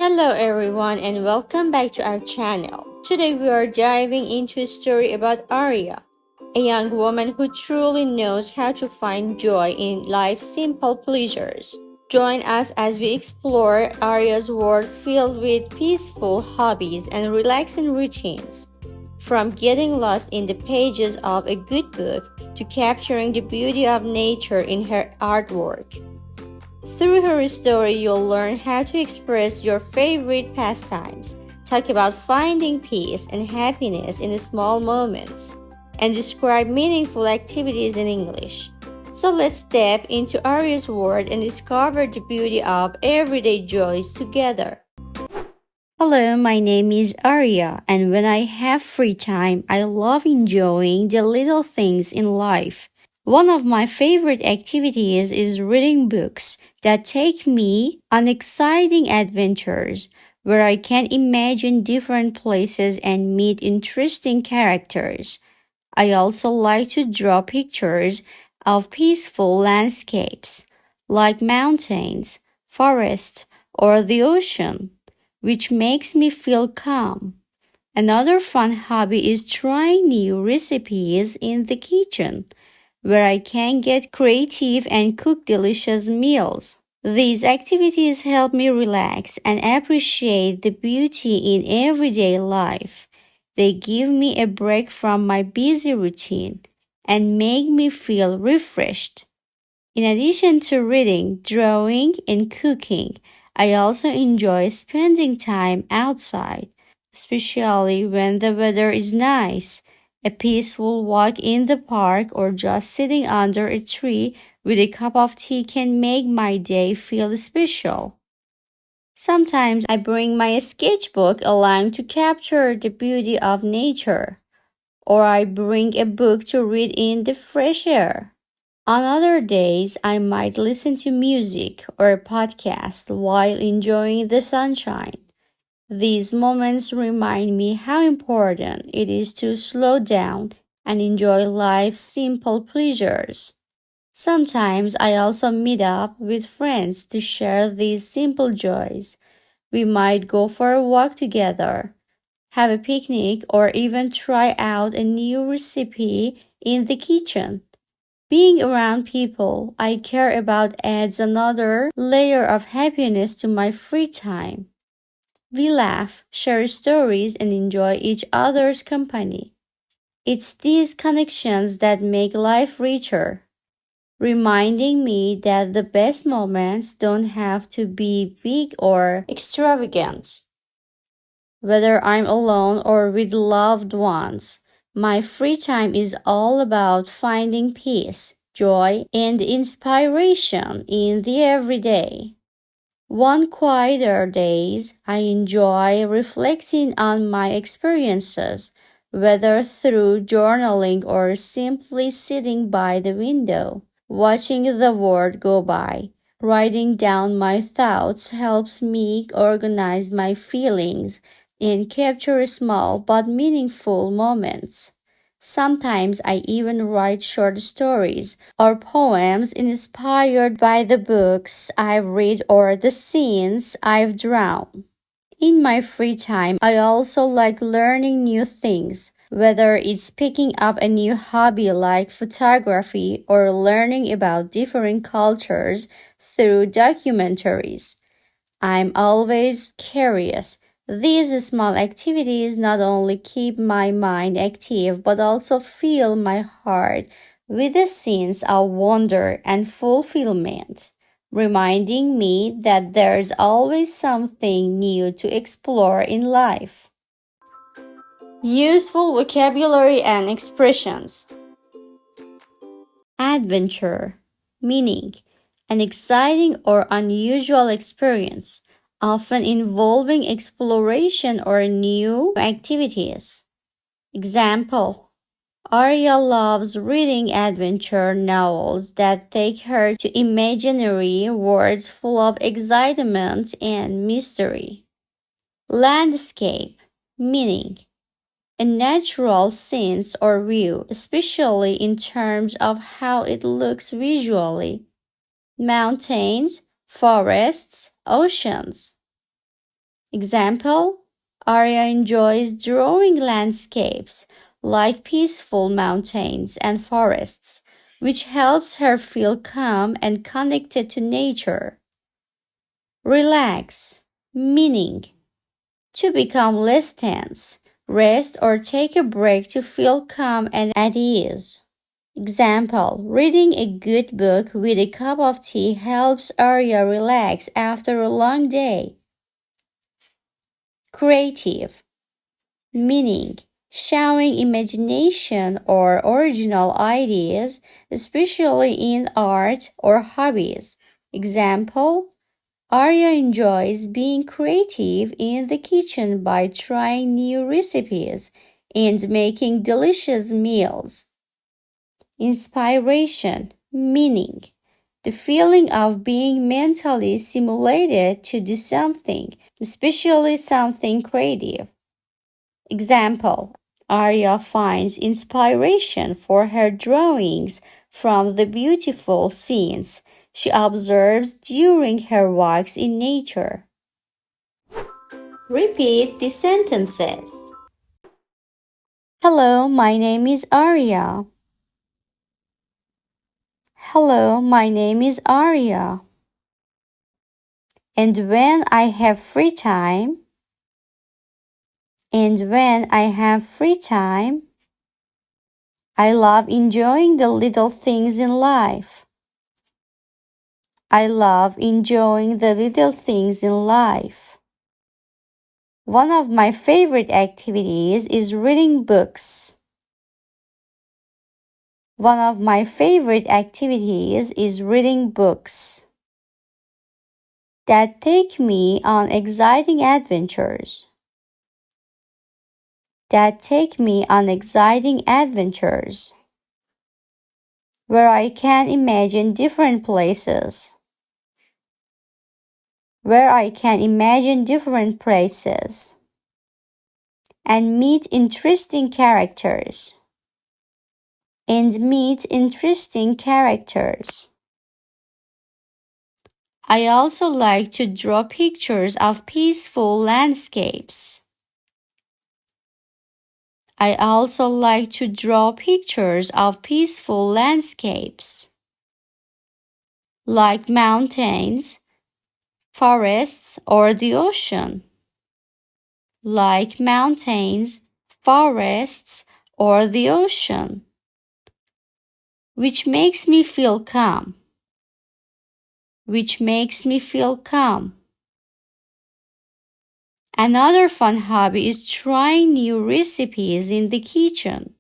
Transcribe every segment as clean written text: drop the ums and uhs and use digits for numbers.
Hello, everyone, and welcome back to our channel. Today, we are diving into a story about Arya, a young woman who truly knows how to find joy in life's simple pleasures. Join us as we explore Arya's world filled with peaceful hobbies and relaxing routines. From getting lost in the pages of a good book to capturing the beauty of nature in her artwork. Through her story, you'll learn how to express your favorite pastimes, talk about finding peace and happiness in the small moments, and describe meaningful activities in English. So let's step into Arya's world and discover the beauty of everyday joys together. Hello, my name is Arya, and when I have free time, I love enjoying the little things in life. One of my favorite activities is reading books that take me on exciting adventures where I can imagine different places and meet interesting characters. I also like to draw pictures of peaceful landscapes like mountains, forests, or the ocean, which makes me feel calm. Another fun hobby is trying new recipes in the kitchen, where I can get creative and cook delicious meals. These activities help me relax and appreciate the beauty in everyday life. They give me a break from my busy routine and make me feel refreshed. In addition to reading, drawing, and cooking, I also enjoy spending time outside, especially when the weather is nice. A peaceful walk in the park or just sitting under a tree with a cup of tea can make my day feel special. Sometimes I bring my sketchbook along to capture the beauty of nature, or I bring a book to read in the fresh air. On other days, I might listen to music or a podcast while enjoying the sunshine. These moments remind me how important it is to slow down and enjoy life's simple pleasures. Sometimes I also meet up with friends to share these simple joys. We might go for a walk together, have a picnic, or even try out a new recipe in the kitchen. Being around people I care about adds another layer of happiness to my free time. We laugh, share stories, and enjoy each other's company. It's these connections that make life richer, reminding me that the best moments don't have to be big or extravagant. Whether I'm alone or with loved ones, my free time is all about finding peace, joy, and inspiration in the everyday. One quieter days, I enjoy reflecting on my experiences, whether through journaling or simply sitting by the window, watching the world go by. Writing down my thoughts helps me organize my feelings and capture small but meaningful moments. Sometimes I even write short stories or poems inspired by the books I've read or the scenes I've drawn. In my free time, I also like learning new things, whether it's picking up a new hobby like photography or learning about different cultures through documentaries. I'm always curious. These small activities not only keep my mind active but also fill my heart with a sense of wonder and fulfillment, reminding me that there's always something new to explore in life. Useful vocabulary and expressions. Adventure, meaning an exciting or unusual experience, often involving exploration or new activities. Example: Arya loves reading adventure novels that take her to imaginary worlds full of excitement and mystery. Landscape, meaning a natural scene or view, especially in terms of how it looks visually. Mountains, forests, oceans. Example, Arya enjoys drawing landscapes like peaceful mountains and forests, which helps her feel calm and connected to nature. Relax, meaning to become less tense, rest or take a break to feel calm and at ease. Example, reading a good book with a cup of tea helps Arya relax after a long day. Creative, meaning showing imagination or original ideas, especially in art or hobbies. Example, Arya enjoys being creative in the kitchen by trying new recipes and making delicious meals. Inspiration, meaning the feeling of being mentally stimulated to do something, especially something creative. Example, Arya finds inspiration for her drawings from the beautiful scenes she observes during her walks in nature. Repeat the sentences. Hello, my name is Arya. Hello, my name is Arya. And when I have free time, I love enjoying the little things in life. I love enjoying the little things in life. One of my favorite activities is reading books. One of my favorite activities is reading books that take me on exciting adventures. That take me on exciting adventures where I can imagine different places. Where I can imagine different places and meet interesting characters. And meet interesting characters. I also like to draw pictures of peaceful landscapes. I also like to draw pictures of peaceful landscapes, like mountains, forests, or the ocean. Like mountains, forests, or the ocean, which makes me feel calm. Which makes me feel calm. Another fun hobby is trying new recipes in the kitchen.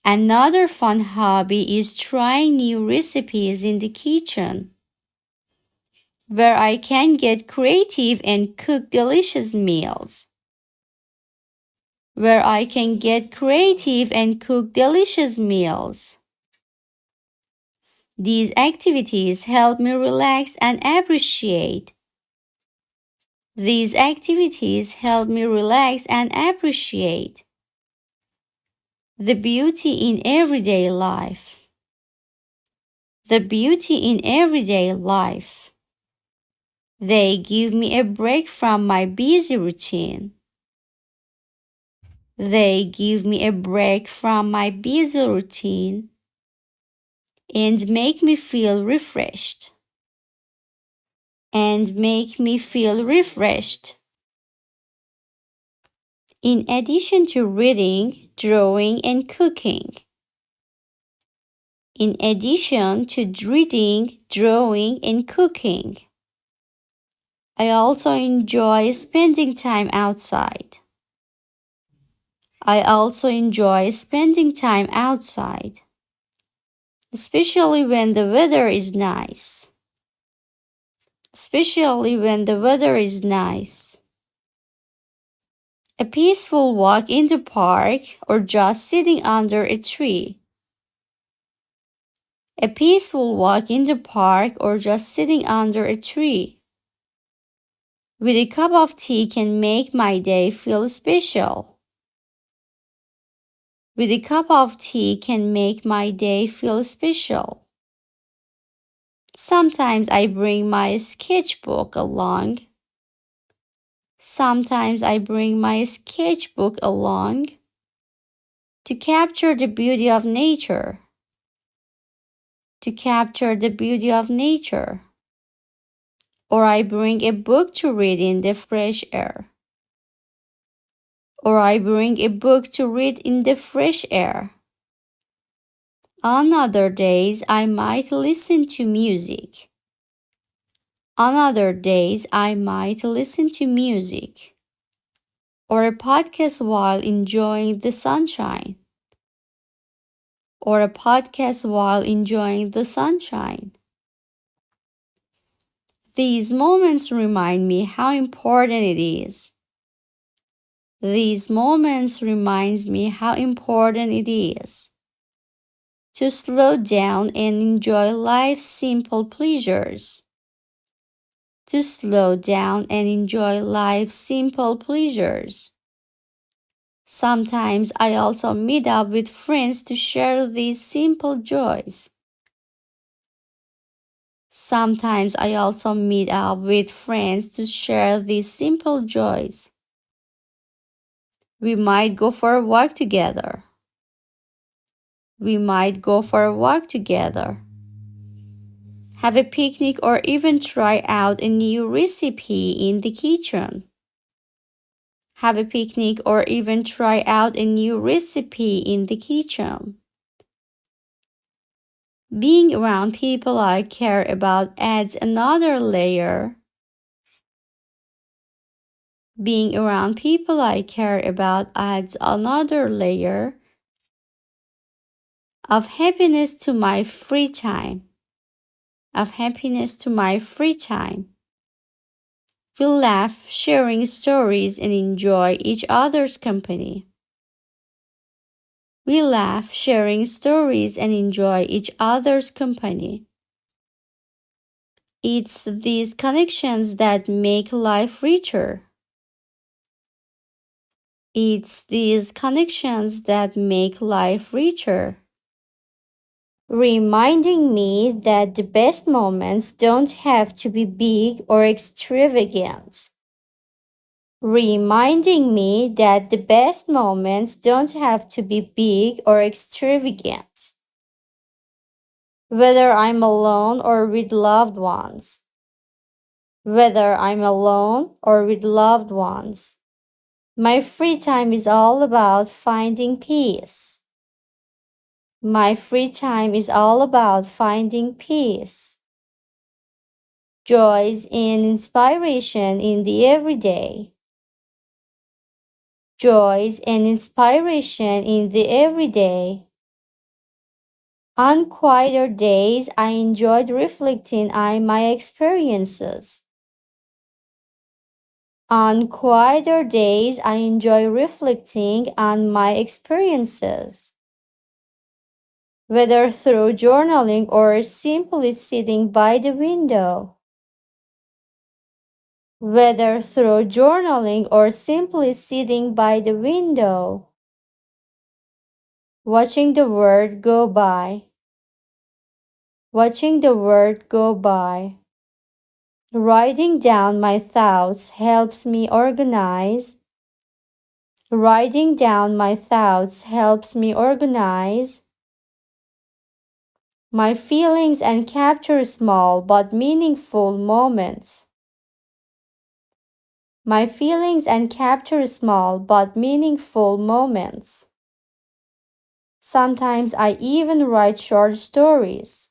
Another fun hobby is trying new recipes in the kitchen, where I can get creative and cook delicious meals. Where I can get creative and cook delicious meals. These activities help me relax and appreciate. These activities help me relax and appreciate the beauty in everyday life. The beauty in everyday life. They give me a break from my busy routine. They give me a break from my busy routine and make me feel refreshed. And make me feel refreshed. In addition to reading, drawing, and cooking. In addition to reading, drawing, and cooking. I also enjoy spending time outside. I also enjoy spending time outside, especially when the weather is nice. Especially when the weather is nice. A peaceful walk in the park or just sitting under a tree. A peaceful walk in the park or just sitting under a tree with a cup of tea can make my day feel special. With a cup of tea can make my day feel special. Sometimes I bring my sketchbook along Sometimes I bring my sketchbook along to capture the beauty of nature. To capture the beauty of nature. Or I bring a book to read in the fresh air. Or I bring a book to read in the fresh air. On other days, I might listen to music. On other days, I might listen to music or a podcast while enjoying the sunshine. Or a podcast while enjoying the sunshine. These moments remind me how important it is. These moments reminds me how important it is to slow down and enjoy life's simple pleasures. To slow down and enjoy life's simple pleasures. Sometimes I also meet up with friends to share these simple joys. Sometimes I also meet up with friends to share these simple joys. We might go for a walk together. We might go for a walk together. Have a picnic or even try out a new recipe in the kitchen. Have a picnic or even try out a new recipe in the kitchen. Being around people I care about adds another layer. Being around people I care about adds another layer of happiness to my free time. Of happiness to my free time. We laugh, sharing stories, and enjoy each other's company. We laugh, sharing stories, and enjoy each other's company. It's these connections that make life richer. It's these connections that make life richer. Reminding me that the best moments don't have to be big or extravagant. Reminding me that the best moments don't have to be big or extravagant. Whether I'm alone or with loved ones. Whether I'm alone or with loved ones. My free time is all about finding peace. My free time is all about finding peace. Joys and inspiration in the everyday. Joys and inspiration in the everyday. On quieter days, I enjoyed reflecting on my experiences. On quieter days, I enjoy reflecting on my experiences. Whether through journaling or simply sitting by the window. Whether through journaling or simply sitting by the window. Watching the world go by. Watching the world go by. Writing down my thoughts helps me organize. Writing down my thoughts helps me organize my feelings and capture small but meaningful moments. My feelings and capture small but meaningful moments. Sometimes I even write short stories.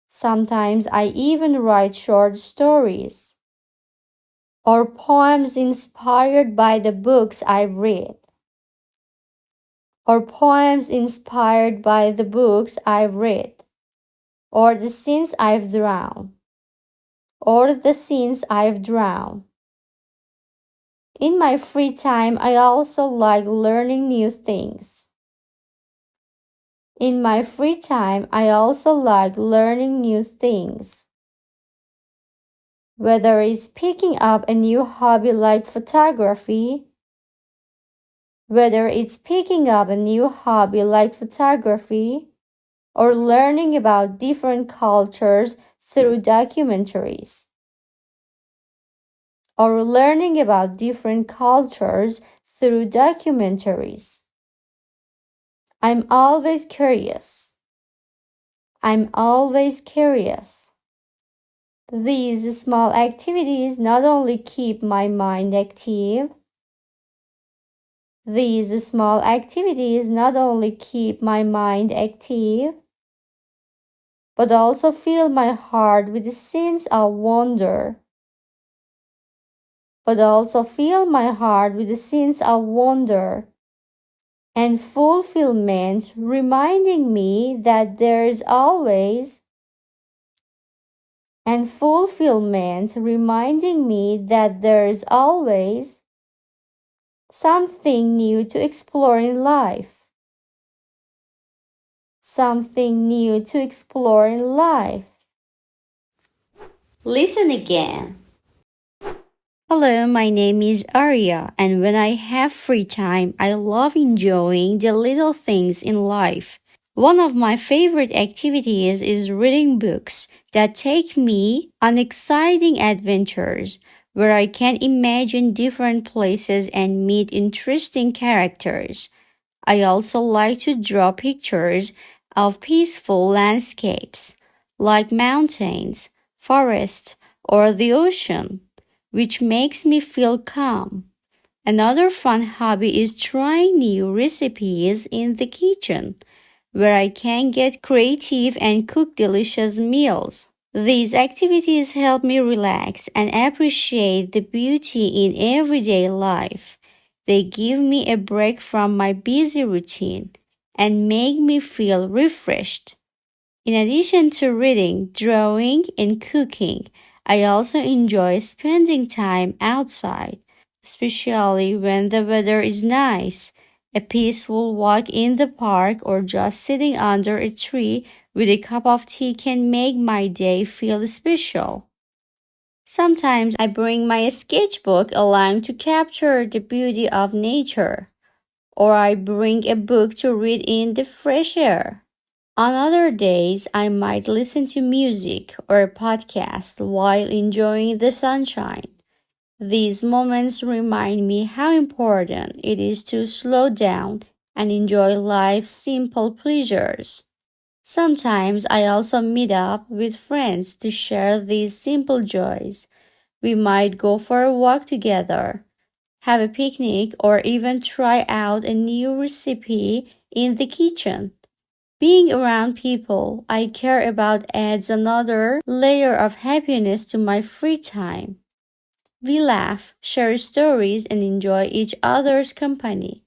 Sometimes I even write short stories or poems inspired by the books I've read. Or poems inspired by the books I've read. Or the scenes I've drawn. Or the scenes I've drawn. In my free time, I also like learning new things. In my free time, I also like learning new things. Whether it's picking up a new hobby like photography, whether it's picking up a new hobby like photography, or learning about different cultures through documentaries. or learning about different cultures through documentaries. I'm always curious. I'm always curious. These small activities not only keep my mind active, these small activities not only keep my mind active, but also fill my heart with a sense of wonder. But also fill my heart with a sense of wonder and fulfillment, reminding me that there's always and fulfillment, reminding me that there's always something new to explore in life. Something new to explore in life. Listen again. Hello, my name is Arya, and when I have free time, I love enjoying the little things in life. One of my favorite activities is reading books that take me on exciting adventures where I can imagine different places and meet interesting characters. I also like to draw pictures of peaceful landscapes like mountains, forests, or the ocean, which makes me feel calm. Another fun hobby is trying new recipes in the kitchen, where I can get creative and cook delicious meals. These activities help me relax and appreciate the beauty in everyday life. They give me a break from my busy routine and make me feel refreshed. In addition to reading, drawing, and cooking, I also enjoy spending time outside, especially when the weather is nice. A peaceful walk in the park or just sitting under a tree with a cup of tea can make my day feel special. Sometimes I bring my sketchbook along to capture the beauty of nature, or I bring a book to read in the fresh air. On other days, I might listen to music or a podcast while enjoying the sunshine. These moments remind me how important it is to slow down and enjoy life's simple pleasures. Sometimes I also meet up with friends to share these simple joys. We might go for a walk together, have a picnic, or even try out a new recipe in the kitchen. Being around people I care about adds another layer of happiness to my free time. We laugh, share stories, and enjoy each other's company.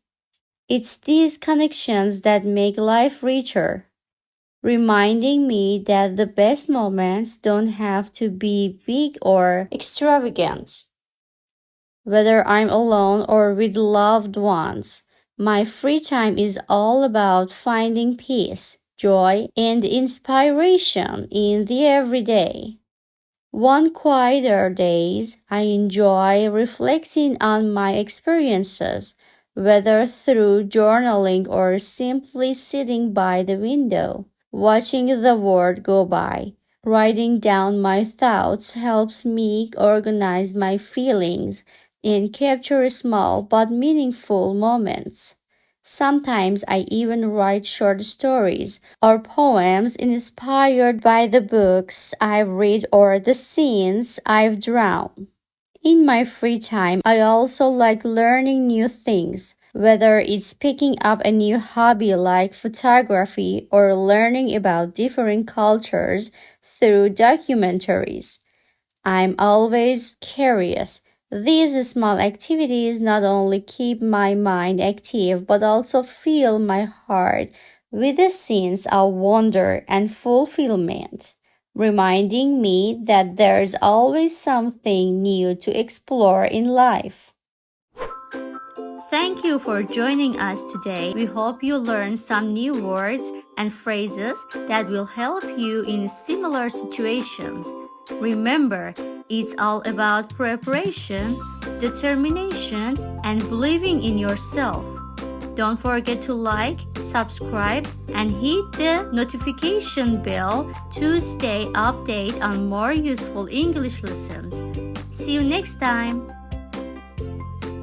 It's these connections that make life richer, reminding me that the best moments don't have to be big or extravagant. Whether I'm alone or with loved ones, my free time is all about finding peace, joy, and inspiration in the everyday. One quieter days, I enjoy reflecting on my experiences, whether through journaling or simply sitting by the window, watching the world go by. Writing down my thoughts helps me organize my feelings and capture small but meaningful moments. Sometimes I even write short stories or poems inspired by the books I've read or the scenes I've drawn. In my free time, I also like learning new things, whether it's picking up a new hobby like photography or learning about different cultures through documentaries. I'm always curious. These small activities not only keep my mind active but also fill my heart with a sense of wonder and fulfillment, reminding me that there's always something new to explore in life. Thank you for joining us today. We hope you learned some new words and phrases that will help you in similar situations. Remember, it's all about preparation, determination, and believing in yourself. Don't forget to like, subscribe, and hit the notification bell to stay updated on more useful English lessons. See you next time.